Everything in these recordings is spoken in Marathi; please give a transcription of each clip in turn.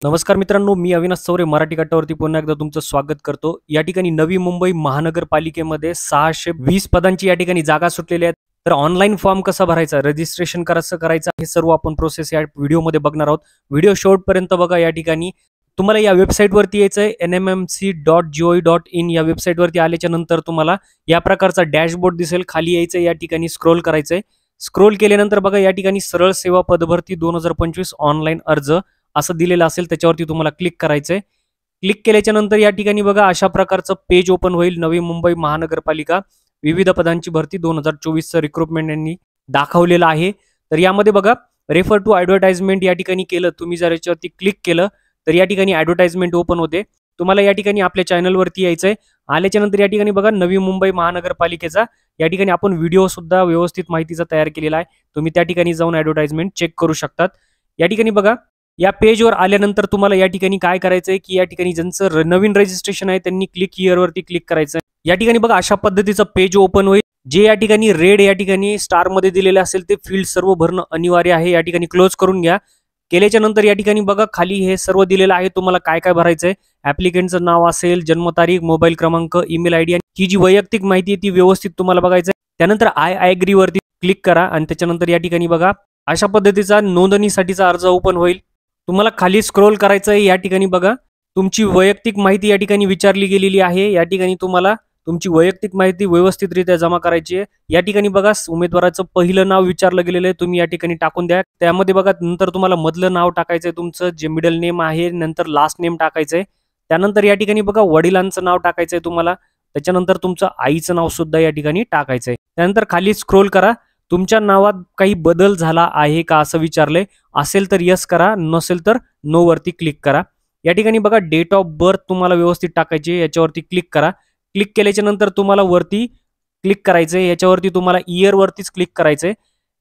नमस्कार मित्रांनो, मी अविनाश चौरे मराठी कट्ट्यावरती पुन्हा एकदा तुमचं स्वागत करतो। या ठिकाणी नवी मुंबई महानगरपालिकेमध्ये 620 पदांची या ठिकाणी जागा सुटलेल्या आहेत। तर ऑनलाईन फॉर्म कसा भरायचा, रजिस्ट्रेशन कसं करायचं हे सर्व आपण प्रोसेस या व्हिडिओमध्ये बघणार आहोत। व्हिडिओ शेवटपर्यंत बघा। या ठिकाणी तुम्हाला या वेबसाईटवरती यायचं आहे nmmc.gov.in। या वेबसाईटवरती आल्याच्या नंतर तुम्हाला या प्रकारचा डॅशबोर्ड दिसेल। खाली यायचं, या ठिकाणी स्क्रोल करायचंय। स्क्रोल केल्यानंतर बघा या ठिकाणी सरळ सेवा पदभरती 2025 ऑनलाईन अर्ज असं दिलेलं असेल, त्याच्यावरती तुम्हाला क्लिक करायचंय। क्लिक केल्याच्या नंतर या ठिकाणी बघा अशा प्रकारचं पेज ओपन होईल। नवी मुंबई महानगरपालिका विविध पदांची भरती 2024चं रिक्रुटमेंट यांनी दाखवलेलं आहे। तर यामध्ये बघा रेफर टू ॲडव्हर्टाइजमेंट या ठिकाणी केलं, तुम्ही जर याच्यावरती क्लिक केलं तर या ठिकाणी ॲडव्हर्टाइजमेंट ओपन होते। तुम्हाला या ठिकाणी आपल्या चॅनलवरती यायचंय। आल्याच्या नंतर या ठिकाणी बघा नवी मुंबई महानगरपालिकेचा या ठिकाणी आपण व्हिडिओ सुद्धा व्यवस्थित माहितीचा तयार केलेला आहे। तुम्ही त्या ठिकाणी जाऊन ॲडव्हर्टाइजमेंट चेक करू शकतात। या ठिकाणी बघा या पेजवर आल्यानंतर तुम्हाला या ठिकाणी काय करायचंय की या ठिकाणी ज्यांचं नवीन रजिस्ट्रेशन आहे त्यांनी क्लिक हिअर वरती क्लिक करायचं। या ठिकाणी बघा अशा पद्धतीचं पेज ओपन होईल। जे या ठिकाणी रेड या ठिकाणी स्टार मध्ये दिलेले असेल ते फील्ड सर्व भरणं अनिवार्य आहे। या ठिकाणी क्लोज करून घ्या। केल्याच्या नंतर या ठिकाणी बघा खाली हे सर्व दिलेलं आहे, तुम्हाला काय काय भरायचंय। ऍप्लिकेंटचं नाव असेल, जन्मतारीख, मोबाईल क्रमांक, ईमेल आयडी आणि ही जी वैयक्तिक माहिती आहे ती व्यवस्थित तुम्हाला बघायचं आहे। त्यानंतर आय ॲग्री वरती क्लिक करा आणि त्याच्यानंतर या ठिकाणी बघा अशा पद्धतीचा नोंदणीसाठीचा अर्ज ओपन होईल। तुम्हाला खाली स्क्रोल करायचं आहे। या ठिकाणी बघा तुमची वैयक्तिक माहिती या ठिकाणी विचारली गेलेली आहे। या ठिकाणी तुम्हाला तुमची वैयक्तिक माहिती व्यवस्थितरित्या जमा करायची आहे। या ठिकाणी बघा उमेदवाराचं पहिलं नाव विचारलं गेलेलं आहे, तुम्ही या ठिकाणी टाकून द्या। त्यामध्ये बघा नंतर तुम्हाला मधलं नाव टाकायचंय, तुमचं जे मिडल नेम आहे, नंतर लास्ट नेम टाकायचंय। त्यानंतर या ठिकाणी बघा वडिलांचं नाव टाकायचंय तुम्हाला, त्याच्यानंतर तुमचं आईचं नाव सुद्धा या ठिकाणी टाकायचंय। त्यानंतर खाली स्क्रोल करा, तुमच्या नावात काही बदल झाला आहे का असं विचारलंय, असेल तर यस करा, नसेल तर नो वरती क्लिक करा। या ठिकाणी बघा डेट ऑफ बर्थ तुम्हाला व्यवस्थित टाकायची, याच्यावरती क्लिक करा। क्लिक केल्याच्या नंतर तुम्हाला वरती क्लिक करायचंय, याच्यावरती तुम्हाला इयर वरतीच क्लिक करायचंय।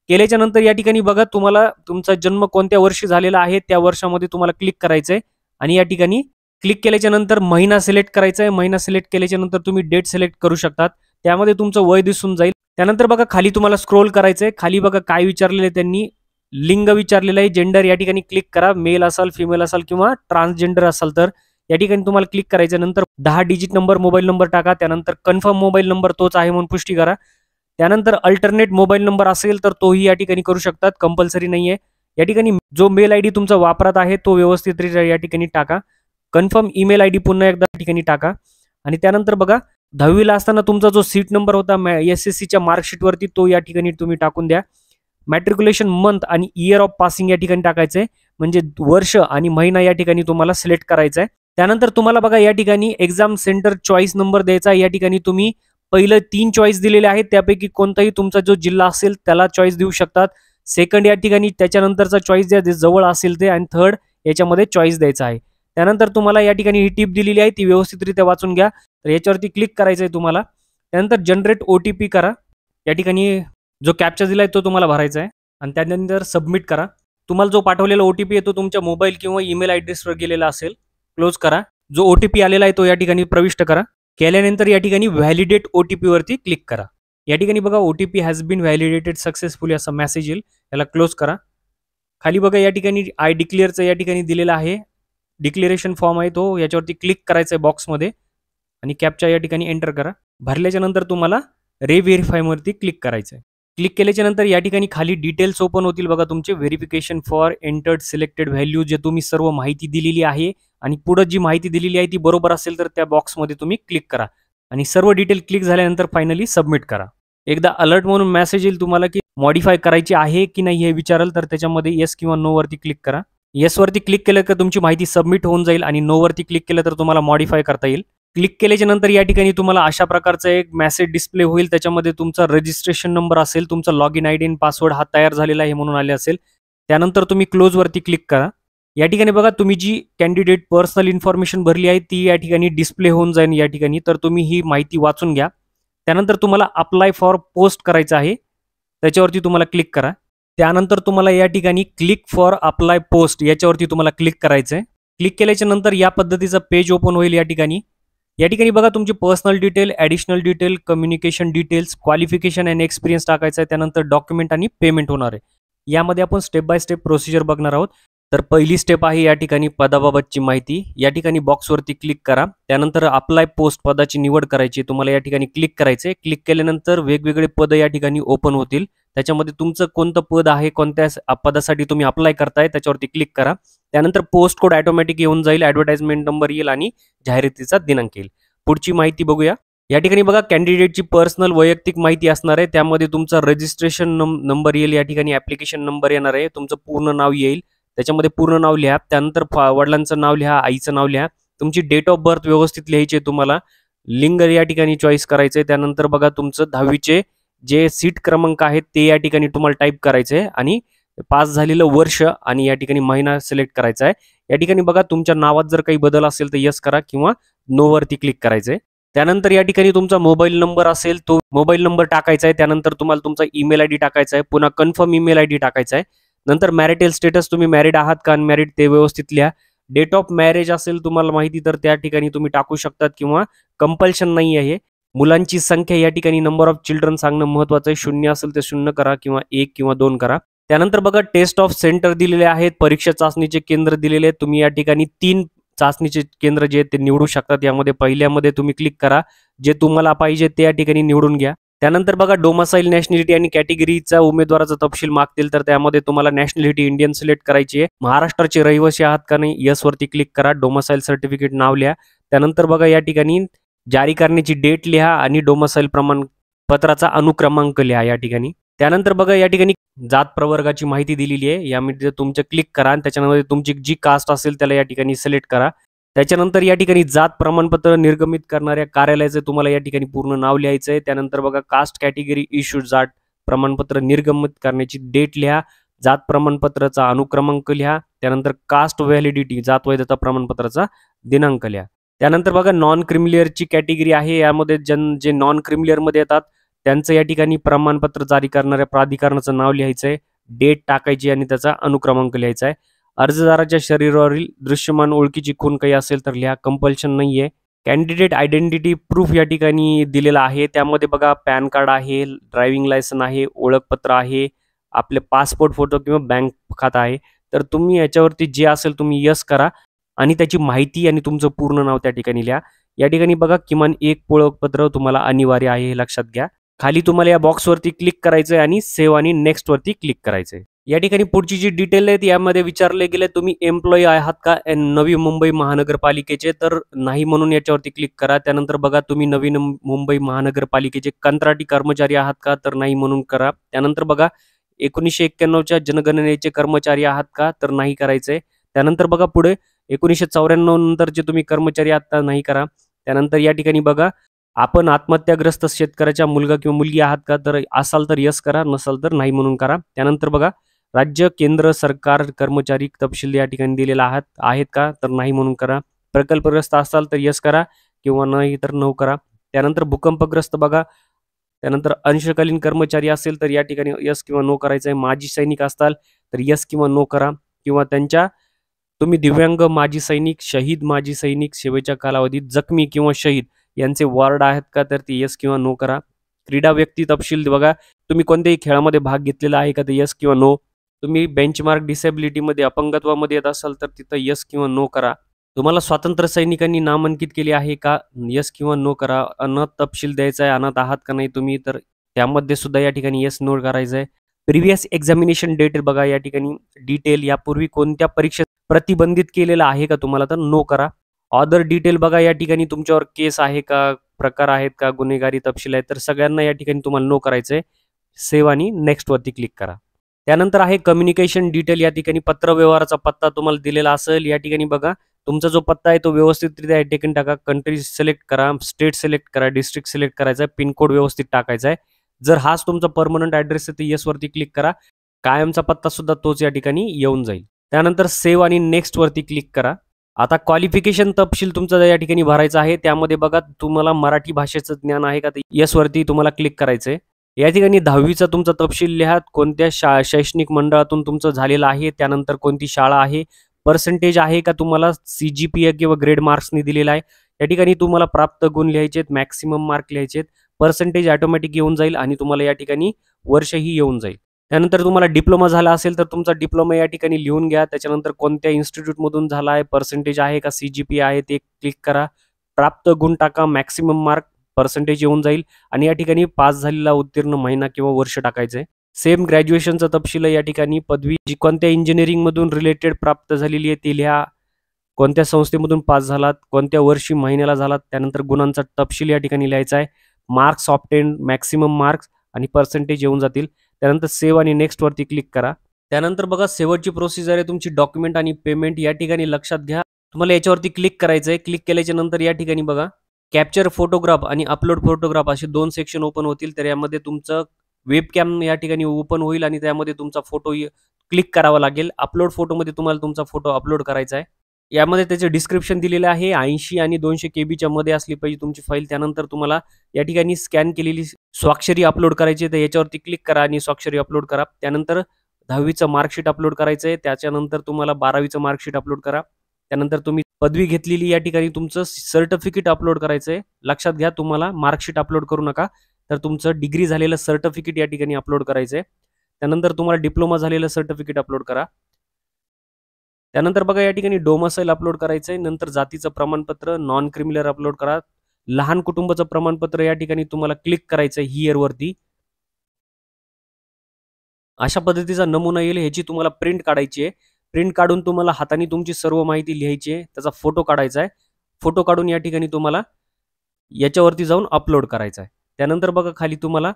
केल्याच्या नंतर या ठिकाणी बघा तुम्हाला तुमचा जन्म कोणत्या वर्षी झालेला आहे त्या वर्षामध्ये तुम्हाला क्लिक करायचंय आणि या ठिकाणी क्लिक केल्याच्या नंतर महिना सिलेक्ट करायचा आहे। महिना सिलेक्ट केल्याच्या नंतर तुम्ही डेट सिलेक्ट करू शकतात, त्यामध्ये तुमचं वय दिसून जाईल। त्यानंतर बघा खाली तुम्हाला स्क्रोल करायचंय। खाली बघा काय विचारलेलं आहे त्यांनी, लिंग विचारलेलं आहे, जेंडर या ठिकाणी क्लिक करा। मेल असाल, फिमेल असाल किंवा ट्रान्सजेंडर असाल तर या ठिकाणी तुम्हाला क्लिक करायचं। नंतर 10 डिजिट नंबर मोबाईल नंबर टाका। त्यानंतर कन्फर्म मोबाईल नंबर तोच आहे म्हणून पुष्टी करा। त्यानंतर अल्टरनेट मोबाईल नंबर असेल तर तोही या ठिकाणी करू शकतात, कंपल्सरी नाहीये। या ठिकाणी जो मेल आयडी तुमचा वापरात आहे तो व्यवस्थितरित्या या ठिकाणी टाका। कन्फर्म ईमेल आयडी पुन्हा एकदा ठिकाणी टाका आणि त्यानंतर बघा 10वीला असताना तुमचा जो सीट नंबर होता SSCच्या मार्कशीट वरती तो या ठिकाणी तुम्ही टाकून द्या। मॅट्रिक्युलेशन मंथ आणि इयर ऑफ पासिंग या ठिकाणी टाकायचंय, म्हणजे वर्ष आणि महिना या ठिकाणी तुम्हाला सिलेक्ट करायचा आहे। त्यानंतर तुम्हाला बघा या ठिकाणी एक्झाम सेंटर चॉईस नंबर द्यायचा। या ठिकाणी तुम्ही पहिलं 3 चॉईस दिलेले आहेत, त्यापैकी कोणताही तुमचा जो जिल्हा असेल त्याला चॉईस देऊ शकतात। सेकंड या ठिकाणी त्याच्यानंतरचा चॉईस द्या, जवळ असेल ते, आणि थर्ड याच्यामध्ये चॉईस द्यायचा आहे। त्यानंतर तुम्हाला या ठिकाणी ही टिप दिलेली आहे ती व्यवस्थितरित्या वाचून घ्या। तर याच्यावरती क्लिक करायचंय तुम्हाला। त्यानंतर जनरेट OTP करा। या ठिकाणी जो कॅप्चा दिलाय तो तुम्हाला भरायचा आहे आणि त्यानंतर सबमिट करा। तुम्हाला जो पाठवलेला OTP आहे तो तुमच्या मोबाईल किंवा ईमेल ॲड्रेसवर गेलेला असेल, क्लोज करा। जो OTP आलेला आहे तो या ठिकाणी प्रविष्ट करा। केल्यानंतर या ठिकाणी व्हॅलिडेट OTP वरती क्लिक करा। या ठिकाणी बघा OTP has been validated successfully असा मेसेज येईल, याला क्लोज करा। खाली बघा या ठिकाणी आय डिक्लेअरचं या ठिकाणी दिलेलं आहे, डिक्लेरेशन फॉर्म आहे तो, याच्यावरती क्लिक करायचं आहे बॉक्समध्ये आणि कॅप्चा या ठिकाणी एंटर करा। भरल्याच्या नंतर तुम्हाला रिव्हेरीफाय वरती क्लिक करायचं आहे। क्लिक केल्याच्या नंतर या ठिकाणी खाली डिटेल्स ओपन होतील बघा तुमचे, verification for entered selected value, जे तुम्ही सर्व माहिती दिलेली आहे आणि पुढे जी माहिती दिलेली आहे ती बरोबर असेल तर त्या बॉक्समध्ये तुम्ही क्लिक करा आणि सर्व डिटेल क्लिक झाल्यानंतर फायनली सबमिट करा। एकदा अलर्ट म्हणून मेसेज येईल तुम्हाला की मॉडिफाय करायची आहे की नाही हे विचारेल, तर त्याच्यामध्ये येस किंवा नो वरती क्लिक करा। येस वरती क्लिक केलं तर तुमची माहिती सबमिट होऊन जाईल आणि नो वरती क्लिक केलं तर तुम्हाला मॉडिफाय करता येईल। क्लिक केल्याच्या नंतर या ठिकाणी तुम्हाला अशा प्रकारचा एक मेसेज डिस्प्ले होईल, त्याच्यामध्ये तुमचा रजिस्ट्रेशन नंबर असेल, तुमचा लॉगिन आयडी आणि पासवर्ड हा तयार झालेला आहे म्हणून आले असेल। त्यानंतर तुम्ही क्लोज वरती क्लिक करा। या ठिकाणी बघा तुम्ही जी कॅन्डिडेट पर्सनल इन्फॉर्मेशन भरली आहे ती या ठिकाणी डिस्प्ले होऊन जाईल या ठिकाणी, तर तुम्ही ही माहिती वाचून घ्या। त्यानंतर तुम्हाला अप्लाय फॉर पोस्ट करायचं आहे, त्याच्यावरती तुम्हाला क्लिक करा। त्यानंतर तुम्हाला या ठिकाणी क्लिक फॉर अप्लाय पोस्ट याच्यावरती तुम्हाला क्लिक करायचं आहे। क्लिक केल्याच्या नंतर या पद्धतीचं पेज ओपन होईल। या ठिकाणी बघा तुमची personal detail, additional detail, communication details, qualification and experience टाकायचं आहे। त्यानंतर डॉक्युमेंट आणि पेमेंट होणार आहे। यामध्ये आपण स्टेप बाय स्टेप प्रोसिजर बघणार आहोत। तर पहिली स्टेप आहे या ठिकाणी पदाबाबतची माहिती. या ठिकाणी बॉक्सवरती क्लिक करा. त्यानंतर अप्लाय पोस्ट पदाची निवड करायची. तुम्हाला या ठिकाणी क्लिक करायचे. क्लिक केल्यानंतर वेगवेगळे पद या ठिकाणी ओपन होतील. त्याच्यामध्ये तुमचं कोणतं पद आहे, कोणत्या पदासाठी तुम्ही अप्लाय करताय त्याच्यावरती क्लिक करा. त्यानंतर पोस्ट कोड ऑटोमॅटिक येऊन जाईल, ॲडव्हर्टाइजमेंट नंबर येईल आणि जाहिरातीचा दिनांक येईल. पुढची माहिती बघूया. या ठिकाणी बघा कॅन्डिडेटची पर्सनल वैयक्तिक माहिती असणार आहे. त्यामध्ये तुमचा रजिस्ट्रेशन नंबर येईल, या ठिकाणी ॲप्लिकेशन नंबर येणार आहे, तुमचं पूर्ण नाव येईल, त्याच्यामध्ये पूर्ण नाव लिहा. त्यानंतर वडिलांचं नाव लिहा, आईचं नाव लिहा, तुमची डेट ऑफ बर्थ व्यवस्थित लिहायची आहे तुम्हाला. लिंग या ठिकाणी चॉईस करायचं आहे. त्यानंतर बघा तुमचं 10वीचे जे सीट क्रमांक आहेत ते या ठिकाणी तुम्हाला टाईप करायचं आहे आणि पास झालेलं वर्ष आणि या ठिकाणी महिना सिलेक्ट करायचा आहे. या ठिकाणी बघा तुमच्या नावात जर काही बदल असेल तर यस करा किंवा नो वरती क्लिक करायचं आहे. त्यानंतर या ठिकाणी तुमचा मोबाईल नंबर असेल तो मोबाईल नंबर टाकायचा आहे. त्यानंतर तुम्हाला तुमचा ईमेल आयडी टाकायचा आहे, पुन्हा कन्फर्म ईमेल आयडी टाकायचा आहे. नंतर मॅरिटल स्टेटस तुम्ही मॅरिड आहात का अनमॅरिड ते व्यवस्थित लिहा. डेट ऑफ मॅरेज असेल तुम्हाला माहिती तर त्या ठिकाणी तुम्ही टाकू शकतात किंवा कंपल्शन नाही आहे. मुलांची संख्या या ठिकाणी नंबर ऑफ चिल्ड्रन सांगणं महत्त्वाचं आहे. 0 असेल तर 0 करा किंवा 1 किंवा 2 करा. त्यानंतर बघा टेस्ट ऑफ सेंटर दिलेले आहेत, परीक्षा चाचणीचे केंद्र दिलेले आहेत. तुम्ही या ठिकाणी 3 चाचणीचे केंद्र जे आहेत ते निवडू शकतात. यामध्ये पहिल्यामध्ये तुम्ही क्लिक करा, जे तुम्हाला पाहिजे ते या ठिकाणी निवडून घ्या. त्यानंतर बघा डोमासाईल नॅशनॅलिटी आणि कॅटेगरीचा उमेदवाराचा तपशील मागतील तर त्यामध्ये तुम्हाला नॅशनॅलिटी इंडियन सिलेक्ट करायची आहे. महाराष्ट्राचे रहिवासी आहात का नाही यस वरती क्लिक करा. डोमासाईल सर्टिफिकेट नाव लिहा. त्यानंतर बघा या ठिकाणी जारी करण्याची डेट लिहा आणि डोमासाईल प्रमाणपत्राचा अनुक्रमांक लिहा या ठिकाणी. त्यानंतर बघा या ठिकाणी जात प्रवर्गाची माहिती दिलेली आहे. यामध्ये तुमचं क्लिक करा आणि त्याच्यामध्ये तुमची जी कास्ट असेल त्याला या ठिकाणी सिलेक्ट करा. त्याच्यानंतर या ठिकाणी जात प्रमाणपत्र निर्गमित करणाऱ्या कार्यालयाचं तुम्हाला या ठिकाणी पूर्ण नाव लिहायचं आहे. त्यानंतर बघा कास्ट कॅटेगरी इश्यूड जात प्रमाणपत्र निर्गमित करण्याची डेट लिहा. जात प्रमाणपत्राचा अनुक्रमांक लिहा. त्यानंतर कास्ट व्हॅलिडिटी जात वैधता प्रमाणपत्राचा दिनांक लिहा. त्यानंतर बघा नॉन क्रिमिलियरची कॅटेगरी आहे. यामध्ये जे नॉन क्रिमिलियरमध्ये येतात त्यांचं या ठिकाणी प्रमाणपत्र जारी करणाऱ्या प्राधिकरणाचं नाव लिहायचं आहे, डेट टाकायची आणि त्याचा अनुक्रमांक लिहायचा आहे. अर्जदाराच्या शरीरावरील दृश्यमान ओळखीची खूण काही असेल तर लिहा, कंपल्शन नाही आहे. कॅन्डिडेट आयडेंटिटी प्रूफ या ठिकाणी दिलेला आहे. त्यामध्ये बघा पॅन कार्ड आहे, ड्रायव्हिंग लायसन आहे, ओळखपत्र आहे, आपले पासपोर्ट फोटो किंवा बँक खाता आहे. तर तुम्ही याच्यावरती जे असेल तुम्ही यस करा आणि त्याची माहिती आणि तुमचं पूर्ण नाव त्या ठिकाणी लिहा. या ठिकाणी बघा किमान एक ओळखपत्र तुम्हाला अनिवार्य आहे हे लक्षात घ्या. खाली तुम्हाला या बॉक्सवरती क्लिक करायचं आहे आणि सेव्ह आणि नेक्स्ट वरती क्लिक करायचं आहे. या ठिकाणी पुढची जी डिटेल आहेत यामध्ये विचारले गेले तुम्ही एम्प्लॉई आहात का नवी मुंबई महानगरपालिकेचे तर नाही म्हणून याच्यावरती क्लिक करा. त्यानंतर बघा तुम्ही नवी मुंबई महानगरपालिकेचे कंत्राटी कर्मचारी आहात का तर नाही म्हणून करा. त्यानंतर बघा 1991च्या जनगणनेचे कर्मचारी आहात का तर नाही करायचंय. त्यानंतर बघा पुढे 1994 नंतरचे तुम्ही कर्मचारी आहात का नाही करा. त्यानंतर या ठिकाणी बघा आपण आत्महत्याग्रस्त शेतकऱ्याचा मुलगा किंवा मुलगी आहात का तर असाल तर यस करा, नसाल तर नाही म्हणून करा. त्यानंतर बघा राज्य केंद्र सरकार कर्मचारी तपशील या ठिकाणी दिलेला आहेत का तर नाही म्हणून करा. प्रकल्पग्रस्त असाल तर यस करा किंवा नाही तर नो करा. त्यानंतर भूकंपग्रस्त बघा. त्यानंतर अंशकालीन कर्मचारी असेल तर या ठिकाणी यस किंवा नो करायचं आहे. माजी सैनिक असताल तर यस किंवा नो करा. किंवा तुम्ही दिव्यांग माजी सैनिक, शहीद माजी सैनिक, सेवेच्या कालावधीत जखमी किंवा शहीद यांचे वॉर्ड आहेत का तर ते यस किंवा नो करा. क्रीडा व्यक्ती तपशील बघा. तुम्ही कोणत्याही खेळामध्ये भाग घेतलेला आहे का ते यस किंवा नो. तुम्ही बेंचमार्क डिसेबिलिटीमध्ये अपंगत्वामध्ये येत असाल तर तिथं यस किंवा नो करा. तुम्हाला स्वातंत्र्य सैनिकांनी नामांकित केले आहे का यस किंवा नो करा. अनाथ तपशील द्यायचा आहे, अनाथ आहात का नाही तुम्ही तर त्यामध्ये सुद्धा या ठिकाणी यस नो करायचं आहे. प्रिव्हियस एक्झामिनेशन डेट बघा या ठिकाणी डिटेल यापूर्वी कोणत्या परीक्षेत प्रतिबंधित केलेलं आहे का तुम्हाला तर नो करा. ऑदर डिटेल बघा या ठिकाणी तुमच्यावर केस आहे का, प्रकार आहेत का, गुन्हेगारी तपशील आहे तर सगळ्यांना या ठिकाणी तुम्हाला नो करायचं आहे. सेव्ह आणि नेक्स्ट वरती क्लिक करा. त्यानंतर आहे कम्युनिकेशन डिटेल. या ठिकाणी पत्र व्यवहाराचा पत्ता तुम्हाला दिलेला असेल. या ठिकाणी बघा तुमचा जो पत्ता आहे तो व्यवस्थितरित्या या ठिकाणी टाका. कंट्री सिलेक्ट करा, स्टेट सिलेक्ट करा, डिस्ट्रिक्ट सिलेक्ट करायचा आहे, पिनकोड व्यवस्थित टाकायचा आहे. जर हाच तुमचा परमनंट ॲड्रेस आहे तर येस वरती क्लिक करा. कायमचा पत्ता सुद्धा तोच या ठिकाणी येऊन जाईल. त्यानंतर सेव्ह आणि नेक्स्ट वरती क्लिक करा. आता क्वालिफिकेशन तपशील तुमचा या ठिकाणी भरायचा आहे. त्यामध्ये बघा तुम्हाला मराठी भाषेचं ज्ञान आहे का ते येस वरती तुम्हाला क्लिक करायचं आहे. या ठिकाणी 10वीचा तुमचा तपशील लिहा. कोणत्या शैक्षणिक मंडळातून तुमचं झालेलं आहे, त्यानंतर कोणती शाळा आहे, पर्सेंटेज आहे का तुम्हाला CGPA किंवा ग्रेड मार्क्सनी दिलेला आहे. या ठिकाणी तुम्हाला प्राप्त गुण लिहायचे आहेत, मॅक्सिमम मार्क लिहायचे आहेत. पर्सेंटेज ऑटोमॅटिक येऊन जाईल आणि तुम्हाला या ठिकाणी वर्षही येऊन जाईल. त्यानंतर तुम्हाला डिप्लोमा झाला असेल तर तुमचा डिप्लोमा या ठिकाणी लिहून घ्या. त्याच्यानंतर कोणत्या इन्स्टिट्यूटमधून झाला आहे, पर्सेंटेज आहे का, CGPA आहे ते क्लिक करा. प्राप्त गुण टाका, मॅक्सिमम मार्क पर्सेंटेज येऊन जाईल आणि या ठिकाणी पास झालेला उत्तीर्ण महिना किंवा वर्ष टाकायचं आहे. सेम ग्रॅज्युएशनचा तपशील या ठिकाणी पदवी जी कोणत्या इंजिनिअरिंगमधून रिलेटेड प्राप्त झालेली आहे ती लिहा. कोणत्या संस्थेमधून पास झालात, कोणत्या वर्षी महिन्याला झालात, त्यानंतर गुणांचा तपशील या ठिकाणी लिहायचा आहे. मार्क्स ऑब्टेन, मॅक्सिमम मार्क्स आणि पर्सेंटेज येऊन जातील. त्यानंतर सेव्ह आणि नेक्स्ट वरती क्लिक करा. त्यानंतर बघा शेवटची प्रोसिजर आहे तुमची डॉक्युमेंट आणि पेमेंट. या ठिकाणी लक्षात घ्या तुम्हाला याच्यावरती क्लिक करायचं आहे. क्लिक केल्याच्या नंतर या ठिकाणी बघा कॅप्चर फोटोग्राफ आणि अपलोड फोटोग्राफ असे 2 सेक्शन ओपन होतील. तर यामध्ये तुमचं वेबकॅम या ठिकाणी ओपन होईल आणि त्यामध्ये तुमचा फोटो क्लिक करावा लागेल. अपलोड फोटोमध्ये तुम्हाला तुमचा फोटो अपलोड करायचा आहे. यामध्ये त्याचे डिस्क्रिप्शन दिलेलं आहे. 80 आणि 200 KB मध्ये असली पाहिजे तुमची फाईल. त्यानंतर तुम्हाला या ठिकाणी स्कॅन केलेली स्वाक्षरी अपलोड करायची. तर याच्यावरती क्लिक करा आणि स्वाक्षरी अपलोड करा. त्यानंतर 10वीचं मार्कशीट अपलोड करायचं आहे. त्याच्यानंतर तुम्हाला 12वीचं मार्कशीट अपलोड करा. त्यानंतर तुम्ही पदवी घेतलेली या ठिकाणी तुमचं सर्टिफिकेट अपलोड करायचं आहे. लक्षात घ्या तुम्हाला मार्कशीट अपलोड करू नका, तर तुमचं डिग्री झालेलं सर्टिफिकेट या ठिकाणी अपलोड करायचं आहे. त्यानंतर तुम्हाला डिप्लोमा झालेलं सर्टिफिकेट अपलोड करा. त्यानंतर बघा या ठिकाणी डोमसाईल अपलोड करायचं आहे. नंतर जातीचं प्रमाणपत्र, नॉन क्रिमिनल अपलोड करा. लहान कुटुंबाचं प्रमाणपत्र या ठिकाणी तुम्हाला क्लिक करायचं आहे हिअर वरती. अशा पद्धतीचा नमुना येईल. ह्याची तुम्हाला प्रिंट काढायची आहे. प्रिंट काढून तुम्हाला हाताने तुमची सर्व माहिती लिहायची आहे. त्याचा फोटो काढायचा आहे. फोटो काढून या ठिकाणी तुम्हाला याच्यावरती जाऊन अपलोड करायचा आहे. त्यानंतर बघा खाली तुम्हाला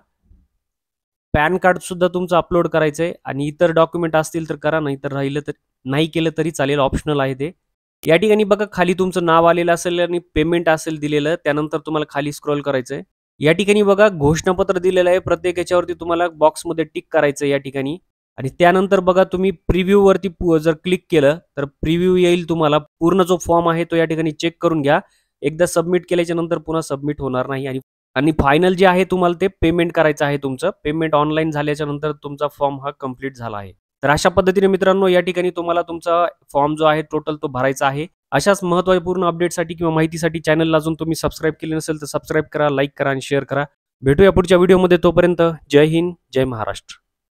पॅन कार्ड सुद्धा तुमचं अपलोड करायचं आहे आणि इतर डॉक्युमेंट असतील तर करा, नाही तर राहिलं तर नाही केलं तरी चालेल, ऑप्शनल आहे ते. या ठिकाणी बघा खाली तुमचं नाव आलेलं असेल आणि पेमेंट असेल दिलेलं. त्यानंतर तुम्हाला खाली स्क्रॉल करायचं आहे. या ठिकाणी बघा घोषणापत्र दिलेलं आहे. प्रत्येक याच्यावरती तुम्हाला बॉक्समध्ये टिक करायचं या ठिकाणी आणि त्यानंतर बघा तुम्ही प्रिव्ह्यू वरती जर क्लिक केलं तर प्रिव्ह्यू येईल. तुम्हाला पूर्ण जो फॉर्म आहे तो या ठिकाणी चेक करून घ्या. एकदा सबमिट केल्याच्या नंतर पुन्हा सबमिट होणार नाही आणि फायनल जे आहे तुम्हाला ते पेमेंट करायचं आहे. तुमचं पेमेंट ऑनलाईन झाल्याच्या नंतर तुमचा फॉर्म हा कंप्लीट झाला आहे. तर अशा पद्धतीने मित्रांनो या ठिकाणी तुम्हाला तुमचा फॉर्म जो आहे टोटल तो भरायचा आहे. अशाच महत्त्वपूर्ण अपडेटसाठी किंवा माहितीसाठी चॅनलला अजून तुम्ही सबस्क्राईब केले नसेल तर सबस्क्राईब करा, लाईक करा आणि शेअर करा. भेटूया पुढच्या व्हिडिओमध्ये. तोपर्यंत जय हिंद, जय महाराष्ट्र.